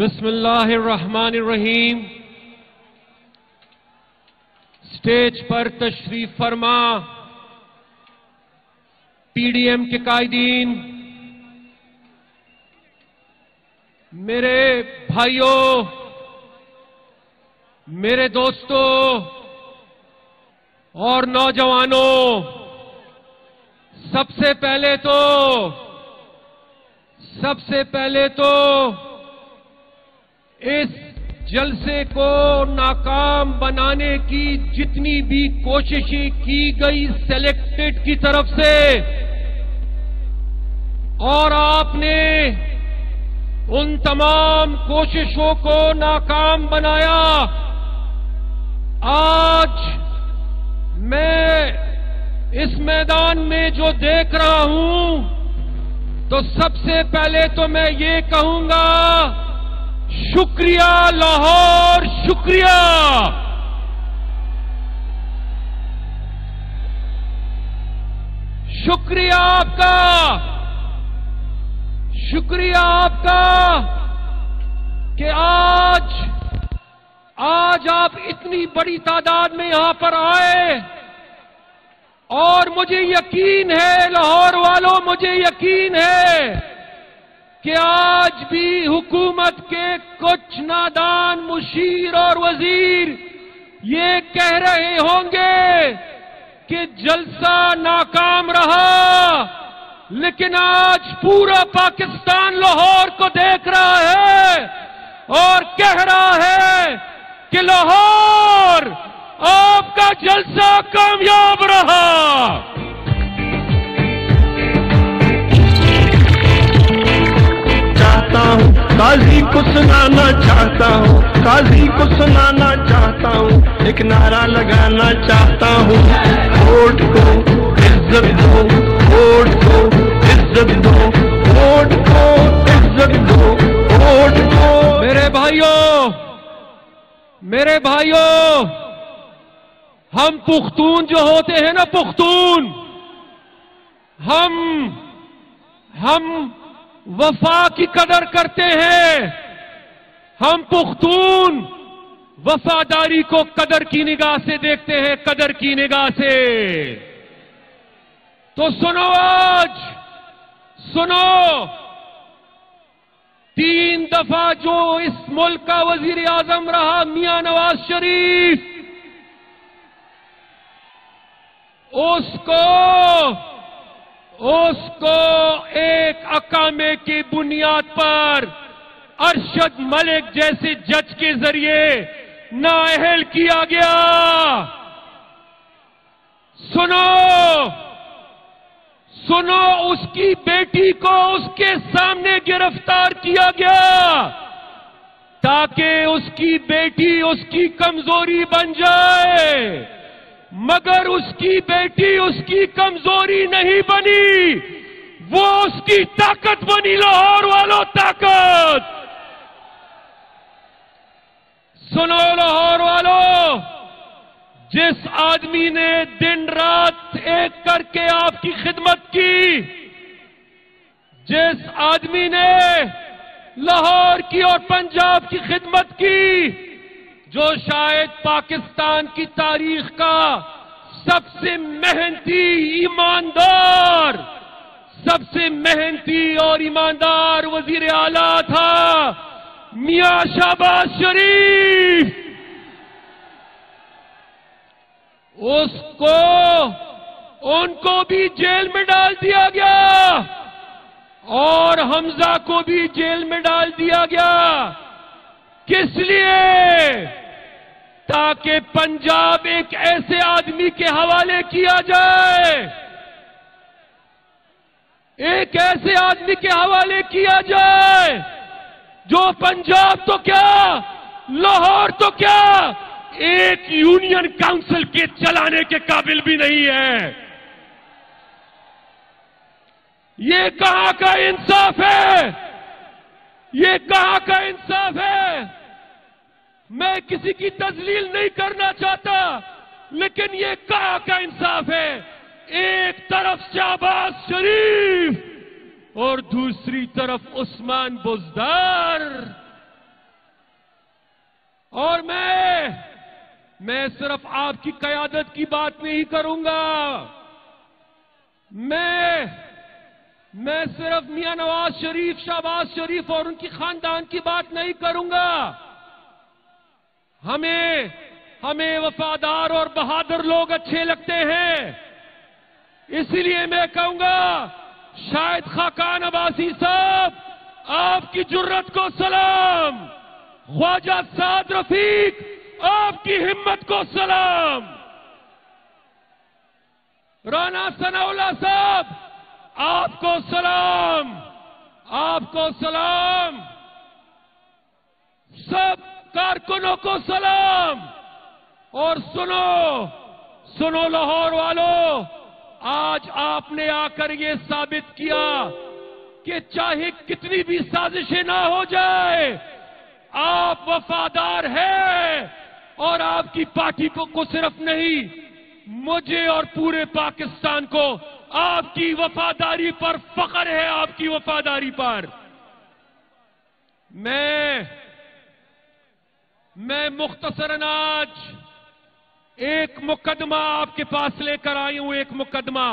بسم اللہ الرحمن الرحیم۔ سٹیج پر تشریف فرما پی ڈی ایم کے قائدین، میرے بھائیوں، میرے دوستوں اور نوجوانوں، سب سے پہلے تو اس جلسے کو ناکام بنانے کی جتنی بھی کوششیں کی گئی سلیکٹڈ کی طرف سے، اور آپ نے ان تمام کوششوں کو ناکام بنایا۔ آج میں اس میدان میں جو دیکھ رہا ہوں، تو سب سے پہلے تو میں یہ کہوں گا، شکریہ لاہور، شکریہ۔ شکریہ آپ کا کہ آج آپ اتنی بڑی تعداد میں یہاں پر آئے، اور مجھے یقین ہے لاہور والوں، مجھے یقین ہے کہ آج بھی حکومت کے کچھ نادان مشیر اور وزیر یہ کہہ رہے ہوں گے کہ جلسہ ناکام رہا، لیکن آج پورا پاکستان لاہور کو دیکھ رہا ہے اور کہہ رہا ہے کہ لاہور آپ کا جلسہ کامیاب رہا۔ قاضی کو سنانا چاہتا ہوں، قاضی کو سنانا چاہتا ہوں، ایک نعرہ لگانا چاہتا ہوں، ووٹ کو عزت دو، ووٹ کو عزت دو، ووٹ کو عزت دو، ووٹ کو۔ میرے بھائیوں، ہم پختون جو ہوتے ہیں نا، پختون، ہم وفا کی قدر کرتے ہیں۔ ہم پختون وفاداری کو قدر کی نگاہ سے دیکھتے ہیں، قدر کی نگاہ سے۔ تو سنو، آج سنو، 3 دفعہ جو اس ملک کا وزیر اعظم رہا میاں نواز شریف، اس کو ایک اقامے کی بنیاد پر ارشد ملک جیسے جج کے ذریعے نااہل کیا گیا۔ سنو، اس کی بیٹی کو اس کے سامنے گرفتار کیا گیا تاکہ اس کی بیٹی اس کی کمزوری بن جائے، مگر اس کی بیٹی اس کی کمزوری نہیں بنی، وہ اس کی طاقت بنی۔ لاہور والوں، طاقت سنو لاہور والوں، جس آدمی نے دن رات ایک کر کے آپ کی خدمت کی، جس آدمی نے لاہور کی اور پنجاب کی خدمت کی، جو شاید پاکستان کی تاریخ کا سب سے محنتی اور ایماندار وزیر اعلیٰ تھا، میاں شہباز شریف، ان کو بھی جیل میں ڈال دیا گیا اور حمزہ کو بھی جیل میں ڈال دیا گیا۔ کس لیے؟ تاکہ پنجاب ایک ایسے آدمی کے حوالے کیا جائے، ایک ایسے آدمی کے حوالے کیا جائے جو پنجاب تو کیا، لاہور تو کیا، ایک یونین کاؤنسل کے چلانے کے قابل بھی نہیں ہے۔ یہ کہاں کا انصاف ہے؟ یہ کہاں کا انصاف ہے؟ میں کسی کی تذلیل نہیں کرنا چاہتا، لیکن یہ کہاں کا انصاف ہے؟ ایک طرف شہباز شریف اور دوسری طرف عثمان بزدار، اور میں صرف آپ کی قیادت کی بات نہیں کروں گا، میں صرف میاں نواز شریف، شہباز شریف اور ان کی خاندان کی بات نہیں کروں گا۔ ہمیں وفادار اور بہادر لوگ اچھے لگتے ہیں، اسی لیے میں کہوں گا شاہد خاقان عباسی صاحب، آپ کی جرت کو سلام، خواجہ سعد رفیق، آپ کی ہمت کو سلام، رانا ثناء اللہ صاحب، آپ کو سلام، آپ کو سلام، سب کارکنوں کو سلام۔ اور سنو لاہور والو، آج آپ نے آ کر یہ ثابت کیا کہ چاہے کتنی بھی سازشیں نہ ہو جائے، آپ وفادار ہیں، اور آپ کی پارٹی کو صرف نہیں، مجھے اور پورے پاکستان کو آپ کی وفاداری پر فخر ہے، آپ کی وفاداری پر۔ میں مختصراً آج ایک مقدمہ آپ کے پاس لے کر آئی ہوں، ایک مقدمہ۔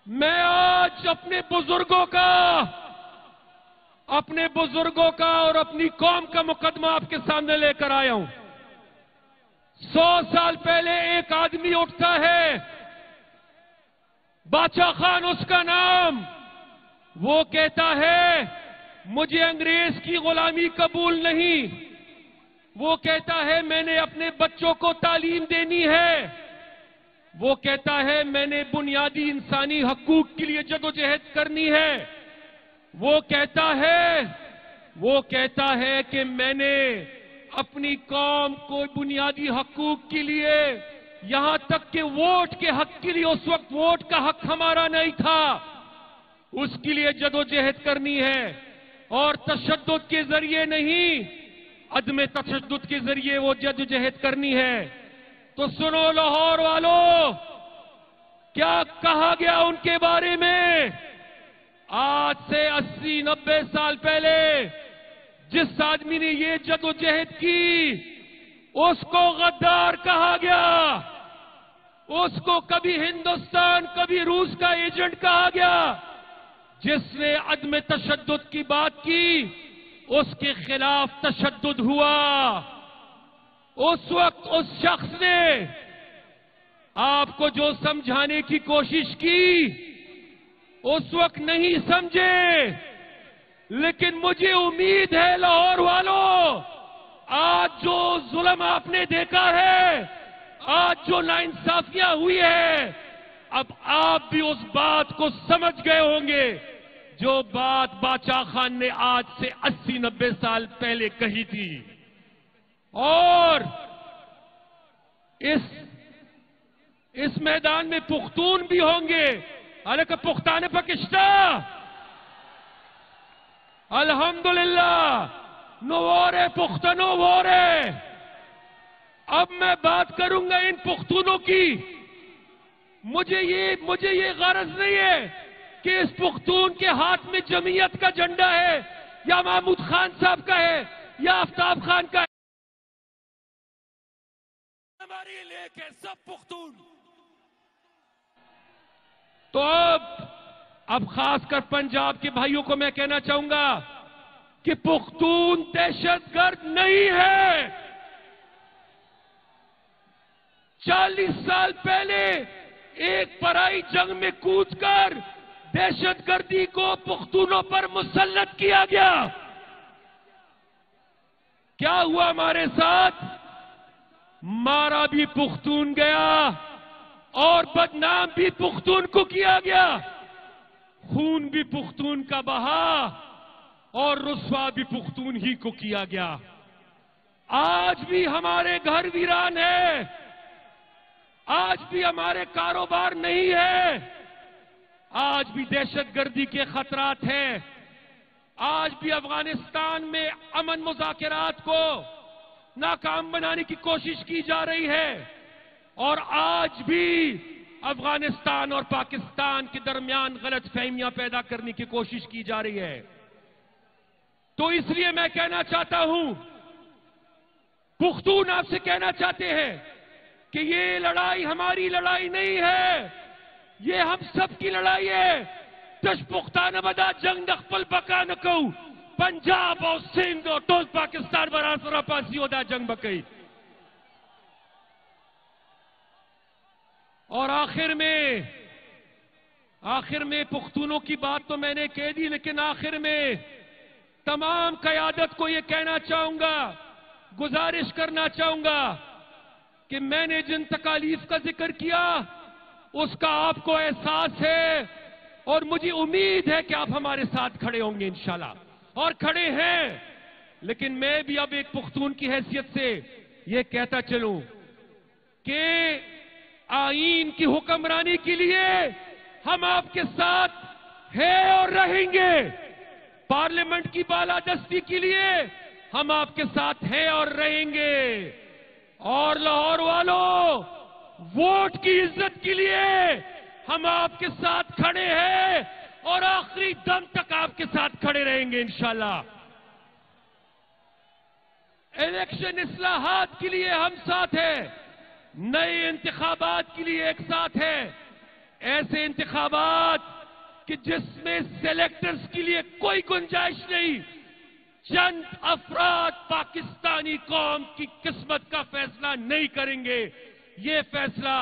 میں آج اپنے بزرگوں کا اور اپنی قوم کا مقدمہ آپ کے سامنے لے کر آیا ہوں۔ 100 سال پہلے ایک آدمی اٹھتا ہے، باچا خان اس کا نام، وہ کہتا ہے مجھے انگریز کی غلامی قبول نہیں، وہ کہتا ہے میں نے اپنے بچوں کو تعلیم دینی ہے، وہ کہتا ہے میں نے بنیادی انسانی حقوق کے لیے جدوجہد کرنی ہے، وہ کہتا ہے کہ میں نے اپنی قوم کو بنیادی حقوق کے لیے، یہاں تک کہ ووٹ کے حق کے لیے، اس وقت ووٹ کا حق ہمارا نہیں تھا، اس کے لیے جدوجہد کرنی ہے، اور تشدد کے ذریعے نہیں، عدم تشدد کے ذریعے وہ جدوجہد کرنی ہے۔ تو سنو لاہور والو، کیا کہا گیا ان کے بارے میں؟ آج سے 80-90 سال پہلے جس آدمی نے یہ جدوجہد کی، اس کو غدار کہا گیا، اس کو کبھی ہندوستان کبھی روس کا ایجنٹ کہا گیا۔ جس نے عدم تشدد کی بات کی، اس کے خلاف تشدد ہوا۔ اس وقت اس شخص نے آپ کو جو سمجھانے کی کوشش کی، اس وقت نہیں سمجھے، لیکن مجھے امید ہے لاہور والوں، آج جو ظلم آپ نے دیکھا ہے، آج جو ناانصافیاں ہوئی ہے، اب آپ بھی اس بات کو سمجھ گئے ہوں گے جو بات باچا خان نے آج سے 80-90 سال پہلے کہی تھی۔ اور اس میدان میں پختون بھی ہوں گے، حالانکہ پختان پاکستہ الحمدللہ نوورے پختنو وورے۔ اب میں بات کروں گا ان پختونوں کی۔ مجھے یہ غرض نہیں ہے کہ اس پختون کے ہاتھ میں جمعیت کا جھنڈا ہے، یا محمود خان صاحب کا ہے، یا آفتاب خان کا ہے، ہماری لے کے سب پختون۔ تو اب خاص کر پنجاب کے بھائیوں کو میں کہنا چاہوں گا کہ پختون دہشت گرد نہیں ہے۔ 40 سال پہلے ایک پرائی جنگ میں کود کر دہشت گردی کو پختونوں پر مسلط کیا گیا۔ کیا ہوا ہمارے ساتھ؟ مارا بھی پختون گیا اور بدنام بھی پختون کو کیا گیا، خون بھی پختون کا بہا اور رسوا بھی پختون ہی کو کیا گیا۔ آج بھی ہمارے گھر ویران ہے، آج بھی ہمارے کاروبار نہیں ہے، آج بھی دہشت گردی کے خطرات ہیں، آج بھی افغانستان میں امن مذاکرات کو ناکام بنانے کی کوشش کی جا رہی ہے، اور آج بھی افغانستان اور پاکستان کے درمیان غلط فہمیاں پیدا کرنے کی کوشش کی جا رہی ہے۔ تو اس لیے میں کہنا چاہتا ہوں پختون آپ سے کہنا چاہتے ہیں کہ یہ لڑائی ہماری لڑائی نہیں ہے، یہ ہم سب کی لڑائی ہے۔ تش پختان مدا جنگ دخپل بکا نکو، پنجاب اور سندھ اور ٹول پاکستان براسرا پاسی دا جنگ بکئی۔ اور آخر میں پختونوں کی بات تو میں نے کہہ دی، لیکن آخر میں تمام قیادت کو یہ کہنا چاہوں گا، گزارش کرنا چاہوں گا کہ میں نے جن تکالیف کا ذکر کیا اس کا آپ کو احساس ہے، اور مجھے امید ہے کہ آپ ہمارے ساتھ کھڑے ہوں گے انشاءاللہ، اور کھڑے ہیں۔ لیکن میں بھی اب ایک پختون کی حیثیت سے یہ کہتا چلوں کہ آئین کی حکمرانی کے لیے ہم آپ کے ساتھ ہیں اور رہیں گے، پارلیمنٹ کی بالادستی کے لیے ہم آپ کے ساتھ ہیں اور رہیں گے، اور لاہور والوں ووٹ کی عزت کے لیے ہم آپ کے ساتھ کھڑے ہیں اور آخری دم تک آپ کے ساتھ کھڑے رہیں گے انشاءاللہ۔ الیکشن اصلاحات کے لیے ہم ساتھ ہیں، نئے انتخابات کے لیے ایک ساتھ ہیں، ایسے انتخابات کہ جس میں سیلیکٹرز کے لیے کوئی گنجائش نہیں، چند افراد پاکستانی قوم کی قسمت کا فیصلہ نہیں کریں گے، یہ فیصلہ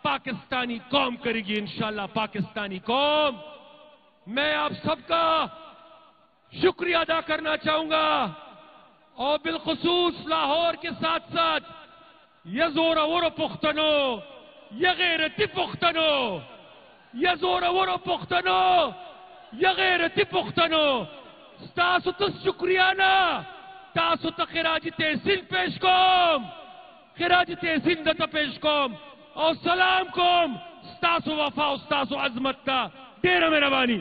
پاکستانی قوم کرے گی انشاءاللہ، پاکستانی قوم۔ میں آپ سب کا شکریہ ادا کرنا چاہوں گا، اور بالخصوص لاہور کے ساتھ ساتھ یہ زورور پختنو، یہ غیرتی پختنو، یہ زورور پختنو، یہ غیرتی پختنو، ستاسو تس شکریہ نا، تاسو تا خراج تحسین پیش کوم، خراج تحسین دتا پیش کوم، اور سلام کوم ستاسو وفا ستاسو عظمت تا، ډیره مهرباني۔